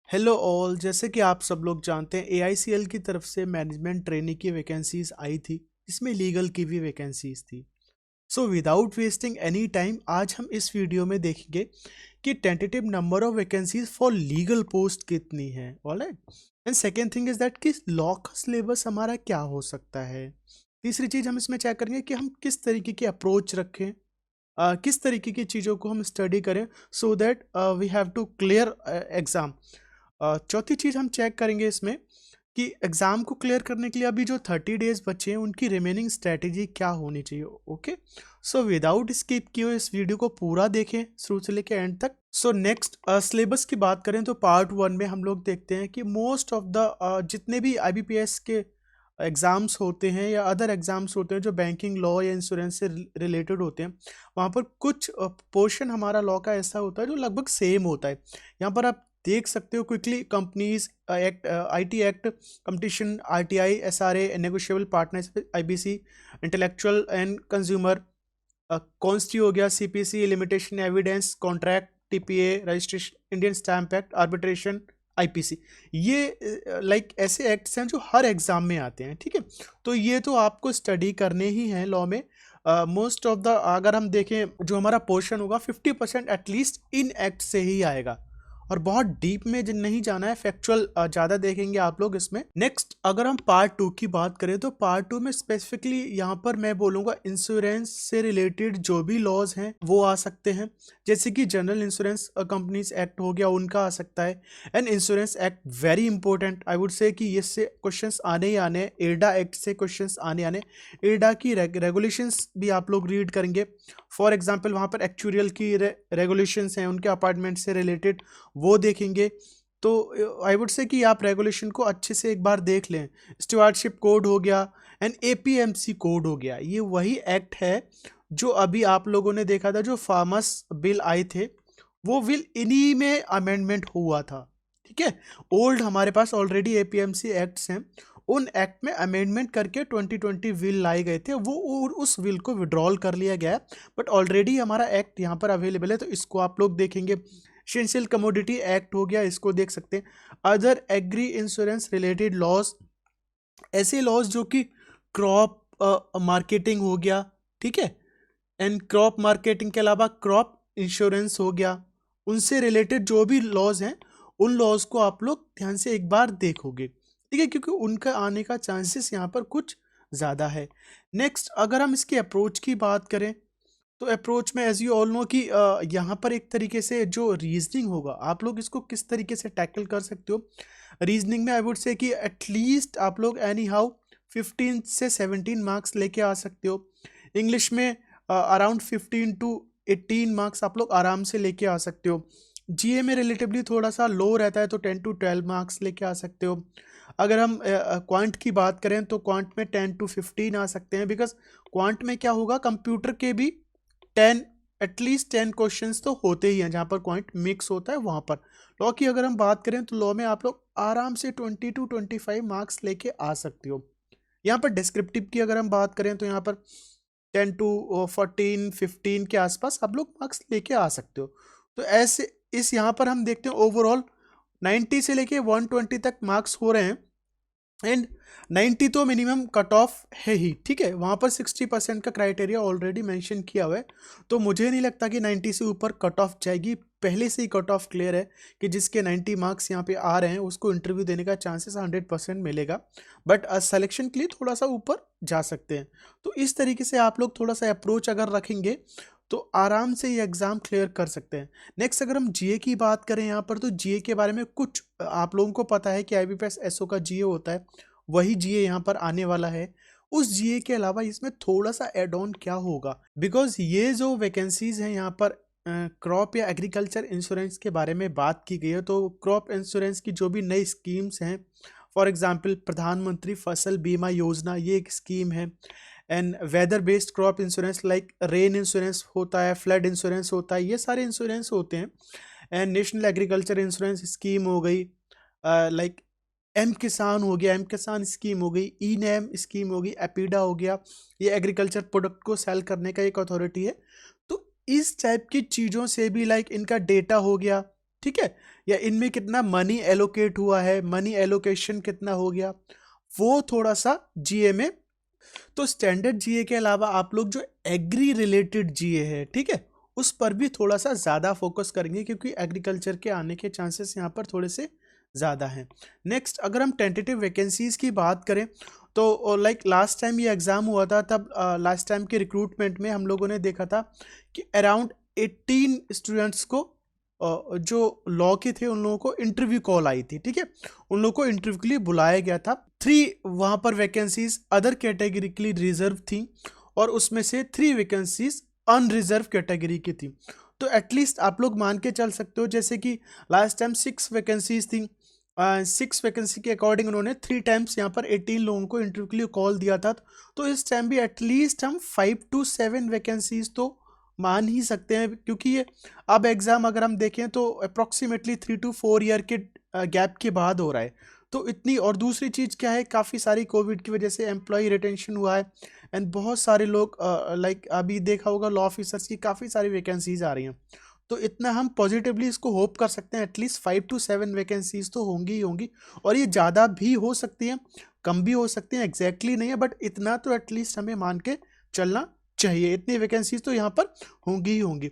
Hello all. जैसे कि आप सब लोग जानते हैं एआईसीएल की तरफ से मैनेजमेंट ट्रेनी की वैकेंसीज आई थी। इसमें लीगल की भी वैकेंसीज थी। So without wasting any time आज हम इस वीडियो में देखेंगे कि tentative number of vacancies for legal post कितनी है। Alright. And second thing is that कि लॉ का सिलेबस हमारा क्या हो सकता है। तीसरी चीज हम इसमें चेक करेंगे कि हम किस तरीके की अप्रोच रखें, किस तरीके की चीज़ों को हम स्टडी करें so that we have to clear exam. चौथी चीज़ हम चेक करेंगे इसमें कि एग्ज़ाम को क्लियर करने के लिए अभी जो 30 डेज बचे हैं उनकी रिमेनिंग स्ट्रैटेजी क्या होनी चाहिए। ओके, सो विदाउट स्किप किए हुए इस वीडियो को पूरा देखें शुरू से लेकर एंड तक। सो नेक्स्ट सिलेबस की बात करें तो पार्ट 1 में हम लोग देखते हैं कि मोस्ट ऑफ द जितने भी आईबीपीएस के एग्ज़ाम्स होते हैं या अदर एग्ज़ाम्स होते हैं जो बैंकिंग लॉ या इंश्योरेंस से रिलेटेड होते हैं, वहाँ पर कुछ पोर्शन हमारा लॉ का ऐसा होता है जो लगभग सेम होता है। यहाँ पर आप देख सकते हो quickly companies act, IT act, competition, RTI, SRA, negotiable partnership, IBC, intellectual and consumer, consti हो गया, CPC, limitation evidence, contract, TPA, registration, Indian stamp act, arbitration, IPC. ये लाइक ऐसे एक्ट्स हैं जो हर एग्जाम में आते हैं। ठीक है, तो ये तो आपको स्टडी करने ही हैं लॉ में। मोस्ट ऑफ द अगर हम देखें जो हमारा पोर्शन होगा 50% एटलीस्ट इन एक्ट से ही आएगा, और बहुत डीप में नहीं जाना है, फैक्चुअल ज़्यादा देखेंगे आप लोग इसमें। नेक्स्ट अगर हम पार्ट 2 की बात करें तो पार्ट 2 में स्पेसिफिकली यहाँ पर मैं बोलूँगा इंश्योरेंस से रिलेटेड जो भी लॉज हैं वो आ सकते हैं, जैसे कि जनरल इंश्योरेंस कंपनीज एक्ट हो गया, उनका आ सकता है। And insurance act very important, I would say कि इससे क्वेश्चंस आने ही आने। एडा एक्ट से क्वेश्चंस आने आने। एडा की रेगुलेशंस भी आप लोग रीड करेंगे। फॉर एग्जांपल वहाँ पर एक्चुरियल की रेगुलेशंस हैं, उनके अपार्टमेंट से रिलेटेड वो देखेंगे। तो आई वुड से कि आप रेगुलेशन को अच्छे से एक बार देख लें। स्टीवार्डशिप कोड हो गया एंड एपीएमसी कोड हो गया, ये वही एक्ट है जो अभी आप लोगों ने देखा था जो फार्मर्स बिल आए थे, वो बिल इन्हीं में अमेंडमेंट हुआ था। ठीक है, ओल्ड हमारे पास ऑलरेडी एपीएमसी एक्ट्स हैं, उन एक्ट में अमेंडमेंट करके 2020 बिल लाए गए थे, वो और उस बिल को विड्रॉल कर लिया गया है। बट ऑलरेडी हमारा एक्ट यहाँ पर अवेलेबल है, तो इसको आप लोग देखेंगे। एसेंशियल कमोडिटी एक्ट हो गया, इसको देख सकते हैं। Other agri insurance related laws, ऐसे लॉज जो कि क्रॉप मार्केटिंग हो गया। ठीक है, एंड क्रॉप मार्केटिंग के अलावा क्रॉप इंश्योरेंस हो गया, उनसे रिलेटेड जो भी लॉज हैं उन लॉज को आप लोग ध्यान से एक बार देखोगे। ठीक है, क्योंकि उनका आने का चांसेस यहाँ पर कुछ ज़्यादा है। नेक्स्ट अगर हम इसकी अप्रोच की बात करें तो अप्रोच में एज यू ऑल नो कि यहाँ पर एक तरीके से जो रीजनिंग होगा आप लोग इसको किस तरीके से टैकल कर सकते हो। रीजनिंग में आई वुड से कि एटलीस्ट आप लोग एनी हाउ 15 से 17 मार्क्स लेके आ सकते हो। इंग्लिश में अराउंड 15 टू 18 मार्क्स आप लोग आराम से लेके आ सकते हो। जीए में रिलेटिवली थोड़ा सा लो रहता है, तो 10 टू 12 मार्क्स लेके आ सकते हो। अगर हम क्वांट की बात करें तो क्वांट में 10 टू 15 आ सकते हैं, बिकॉज क्वांट में क्या होगा, कंप्यूटर के भी 10 एटलीस्ट 10 क्वेश्चंस तो होते ही हैं जहाँ पर क्वांट मिक्स होता है वहाँ पर। लॉ की अगर हम बात करें तो लॉ में आप लोग आराम से 20 टू 25 मार्क्स लेके आ सकते हो। यहाँ पर डिस्क्रिप्टिव की अगर हम बात करें तो यहाँ पर 10 टू 14 15 के आसपास आप लोग मार्क्स लेके आ सकते हो। तो ऐसे इस यहाँ पर हम देखते हैं ओवरऑल 90 से लेके 120 तक मार्क्स हो रहे हैं, एंड 90 तो मिनिमम कट ऑफ है ही। ठीक है, वहाँ पर 60% का क्राइटेरिया ऑलरेडी मेंशन किया हुआ है, तो मुझे नहीं लगता कि 90 से ऊपर कट ऑफ जाएगी। पहले से ही कट ऑफ क्लियर है कि जिसके 90 मार्क्स यहाँ पे आ रहे हैं उसको इंटरव्यू देने का चांसेस 100% मिलेगा, बट सिलेक्शन के लिए थोड़ा सा ऊपर जा सकते हैं। तो इस तरीके से आप लोग थोड़ा सा अप्रोच अगर रखेंगे तो आराम से ये एग्ज़ाम क्लियर कर सकते हैं। नेक्स्ट अगर हम जीए की बात करें यहाँ पर, तो जीए के बारे में कुछ आप लोगों को पता है कि आईबीपीएस एसओ का जीए होता है, वही जीए यहाँ पर आने वाला है। उस जीए के अलावा इसमें थोड़ा सा एड ऑन क्या होगा, बिकॉज ये जो वैकेंसीज हैं यहाँ पर क्रॉप या एग्रीकल्चर इंश्योरेंस के बारे में बात की गई है, तो क्रॉप इंश्योरेंस की जो भी नई स्कीम्स हैं, फॉर एग्जांपल प्रधानमंत्री फसल बीमा योजना, ये एक स्कीम है। And weather based crop insurance like rain insurance होता है, फ्लड इंश्योरेंस होता है, ये सारे इंश्योरेंस होते हैं। And national agriculture insurance scheme हो गई, लाइक एम किसान हो गया, एम किसान स्कीम हो गई, ई नैम स्कीम हो गई, एपीडा हो गया, ये एग्रीकल्चर प्रोडक्ट को सेल करने का एक अथॉरिटी है। तो इस टाइप की चीज़ों से भी लाइक इनका डेटा हो गया। ठीक है, या इनमें कितना मनी एलोकेट हुआ है, मनी एलोकेशन कितना हो गया, वो थोड़ा सा जीए में। तो स्टैंडर्ड जीए के अलावा आप लोग जो एग्री रिलेटेड जीए है, ठीक है, उस पर भी थोड़ा सा ज़्यादा फोकस करेंगे क्योंकि एग्रीकल्चर के आने के चांसेस यहाँ पर थोड़े से ज़्यादा हैं। नेक्स्ट, अगर हम टेंटेटिव वैकेंसीज़ की बात करें तो लाइक लास्ट टाइम ये एग्ज़ाम हुआ था, तब लास्ट टाइम के रिक्रूटमेंट में हम लोगों ने देखा था कि अराउंड 18 स्टूडेंट्स को जो लॉ के थे उन लोगों को इंटरव्यू कॉल आई थी, ठीक है, उन लोगों को इंटरव्यू के लिए बुलाया गया था। 3 वहाँ पर वैकेंसीज अदर कैटेगरी के लिए रिजर्व थी और उसमें से 3 वैकेंसीज अनरिजर्व कैटेगरी की थी। तो एटलीस्ट आप लोग मान के चल सकते हो, जैसे कि लास्ट टाइम 6 वैकेंसीज थी, 6 वैकेंसी के अकॉर्डिंग उन्होंने 3 टाइम्स यहाँ पर 18 लोगों को इंटरव्यू के लिए कॉल दिया था। तो इस टाइम भी एटलीस्ट हम 5 to 7 वैकेंसीज तो मान ही सकते हैं, क्योंकि ये अब एग्ज़ाम अगर हम देखें तो अप्रॉक्सीमेटली 3 to 4 ईयर के गैप के बाद हो रहा है। तो इतनी, और दूसरी चीज़ क्या है, काफ़ी सारी कोविड की वजह से एम्प्लॉय रिटेंशन हुआ है एंड बहुत सारे लोग लाइक अभी देखा होगा लॉ ऑफिसर्स की काफ़ी सारी वैकेंसीज आ रही हैं। तो इतना हम पॉजिटिवली इसको होप कर सकते हैं, एटलीस्ट 5 to 7 वैकेंसीज तो होंगी ही होंगी, और ये ज़्यादा भी हो सकती हैं, कम भी हो सकती हैं, एग्जैक्टली नहीं है, बट इतना तो एटलीस्ट हमें मान के चलना चाहिए, इतनी वैकेंसीज तो यहाँ पर होंगी ही होंगी।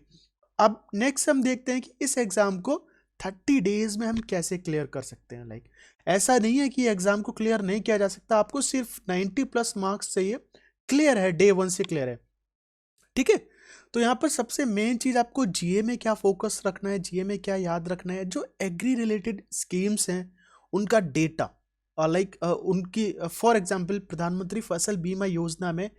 अब नेक्स्ट हम देखते हैं कि इस एग्ज़ाम को 30 डेज में हम कैसे क्लियर कर सकते हैं। लाइक ऐसा नहीं है कि एग्ज़ाम को क्लियर नहीं किया जा सकता, आपको सिर्फ 90+ मार्क्स चाहिए, क्लियर है, डे 1 से क्लियर है, ठीक है। तो यहाँ पर सबसे मेन चीज़ आपको जीए में क्या फोकस रखना है, जीए में क्या याद रखना है, जो एग्री रिलेटेड स्कीम्स हैं उनका डेटा, और लाइक उनकी फॉर एग्जांपल प्रधानमंत्री फसल बीमा योजना में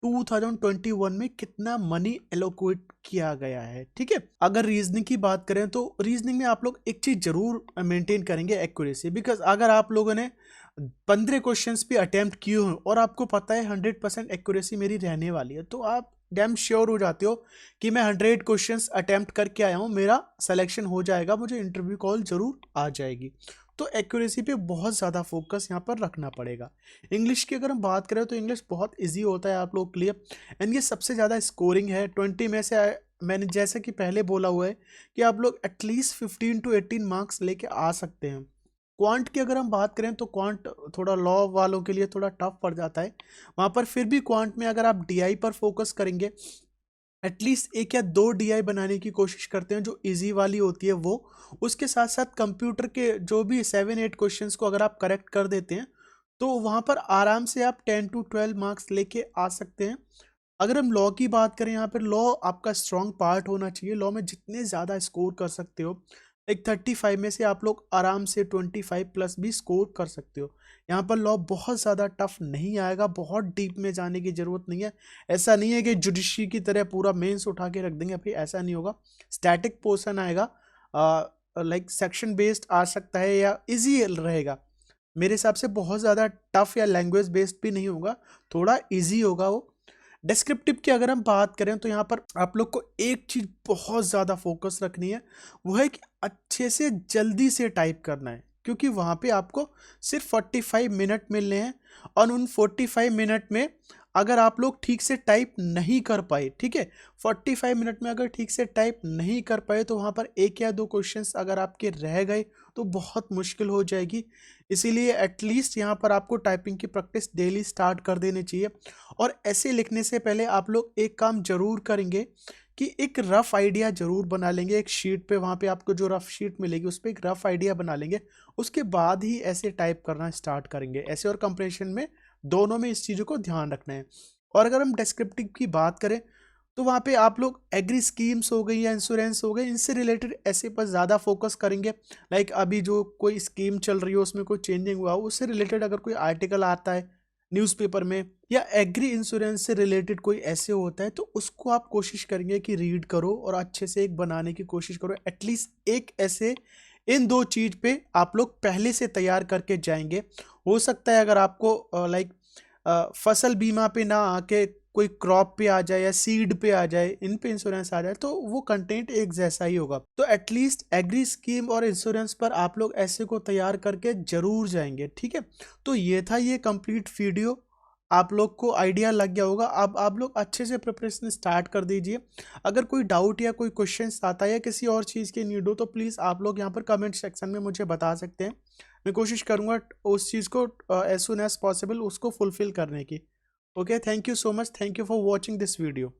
2021 में कितना मनी एलोकेट किया गया है, ठीक है। अगर रीजनिंग की बात करें तो रीजनिंग में आप लोग एक चीज़ जरूर मेंटेन करेंगे, एक्यूरेसी, बिकॉज अगर आप लोगों ने 15 क्वेश्चंस भी अटेम्प्ट किए हो और आपको पता है 100% एक्यूरेसी मेरी रहने वाली है, तो आप डैम श्योर हो जाते हो कि मैं 100 क्वेश्चंस अटेम्प्ट करके आया हूँ, मेरा सिलेक्शन हो जाएगा, मुझे इंटरव्यू कॉल जरूर आ जाएगी। तो एक्यूरेसी पे बहुत ज़्यादा फोकस यहाँ पर रखना पड़ेगा। इंग्लिश की अगर हम बात करें तो इंग्लिश बहुत इजी होता है आप लोग के लिए, एंड ये सबसे ज़्यादा स्कोरिंग है 20 में से। मैंने जैसे कि पहले बोला हुआ है कि आप लोग एटलीस्ट 15 to 18 मार्क्स लेके आ सकते हैं। क्वांट की अगर हम बात करें तो क्वांट थोड़ा लॉ वालों के लिए थोड़ा टफ पड़ जाता है वहाँ पर, फिर भी क्वांट में अगर आप डीआई पर फोकस करेंगे, एटलीस्ट 1 या 2 डीआई बनाने की कोशिश करते हैं जो इजी वाली होती है वो, उसके साथ साथ कंप्यूटर के जो भी 7-8 क्वेश्चंस को अगर आप करेक्ट कर देते हैं तो वहाँ पर आराम से आप 10 to 12 मार्क्स लेके आ सकते हैं। अगर हम लॉ की बात करें, यहाँ पर लॉ आपका स्ट्रॉन्ग पार्ट होना चाहिए, लॉ में जितने ज़्यादा स्कोर कर सकते हो, एक 35 में से आप लोग आराम से 25+ भी स्कोर कर सकते हो। यहाँ पर लॉ बहुत ज़्यादा टफ नहीं आएगा, बहुत डीप में जाने की ज़रूरत नहीं है। ऐसा नहीं है कि जुडिशरी की तरह पूरा मेंस उठा के रख देंगे, फिर ऐसा नहीं होगा। स्टैटिक पोर्शन आएगा, लाइक सेक्शन बेस्ड आ सकता है या इजी रहेगा, मेरे हिसाब से बहुत ज़्यादा टफ या लैंग्वेज बेस्ड भी नहीं होगा, थोड़ा ईजी होगा वो। डिस्क्रिप्टिव की अगर हम बात करें तो यहाँ पर आप लोग को एक चीज़ बहुत ज़्यादा फोकस रखनी है, वो है कि अच्छे से जल्दी से टाइप करना है, क्योंकि वहाँ पे आपको सिर्फ 45 मिनट मिलने हैं, और उन 45 मिनट में अगर आप लोग ठीक से टाइप नहीं कर पाए, ठीक है, 45 मिनट में अगर ठीक से टाइप नहीं कर पाए तो वहाँ पर 1 या 2 क्वेश्चंस अगर आपके रह गए तो बहुत मुश्किल हो जाएगी। इसीलिए एटलीस्ट यहाँ पर आपको टाइपिंग की प्रैक्टिस डेली स्टार्ट कर देनी चाहिए। और ऐसे लिखने से पहले आप लोग एक काम जरूर करेंगे कि एक रफ आइडिया जरूर बना लेंगे, एक शीट पे, वहाँ पे आपको जो रफ शीट मिलेगी उस पर एक रफ आइडिया बना लेंगे, उसके बाद ही ऐसे टाइप करना स्टार्ट करेंगे। ऐसे और कंप्रेशन में दोनों में इस चीज़ों को ध्यान रखना है। और अगर हम डिस्क्रिप्टिव की बात करें तो वहाँ पे आप लोग एग्री स्कीम्स हो गई या इंश्योरेंस हो गई, इनसे रिलेटेड ऐसे पर ज़्यादा फोकस करेंगे। लाइक अभी जो कोई स्कीम चल रही हो उसमें कोई चेंजिंग हुआ हो, उससे रिलेटेड अगर कोई आर्टिकल आता है न्यूज़पेपर में, या एग्री इंश्योरेंस से रिलेटेड कोई ऐसे होता है, तो उसको आप कोशिश करेंगे कि रीड करो और अच्छे से एक बनाने की कोशिश करो। एटलीस्ट एक ऐसे इन 2 चीज़ पे आप लोग पहले से तैयार करके जाएंगे। हो सकता है अगर आपको लाइक फसल बीमा पे ना आके कोई क्रॉप पे आ जाए या सीड पे आ जाए, इन पे इंश्योरेंस आ जाए, तो वो कंटेंट एक जैसा ही होगा। तो एटलीस्ट एग्री स्कीम और इंश्योरेंस पर आप लोग ऐसे को तैयार करके जरूर जाएंगे, ठीक है। तो ये था ये कंप्लीट वीडियो। आप लोग को आइडिया लग गया होगा। अब आप लोग अच्छे से प्रिपरेशन स्टार्ट कर दीजिए। अगर कोई डाउट या कोई क्वेश्चन आता है या किसी और चीज़ की नीड हो तो प्लीज़ आप लोग यहाँ पर कमेंट सेक्शन में मुझे बता सकते हैं। मैं कोशिश करूँगा उस चीज़ को एज सुन एज पॉसिबल उसको फुलफिल करने की। Okay, thank you so much, thank you for watching this video.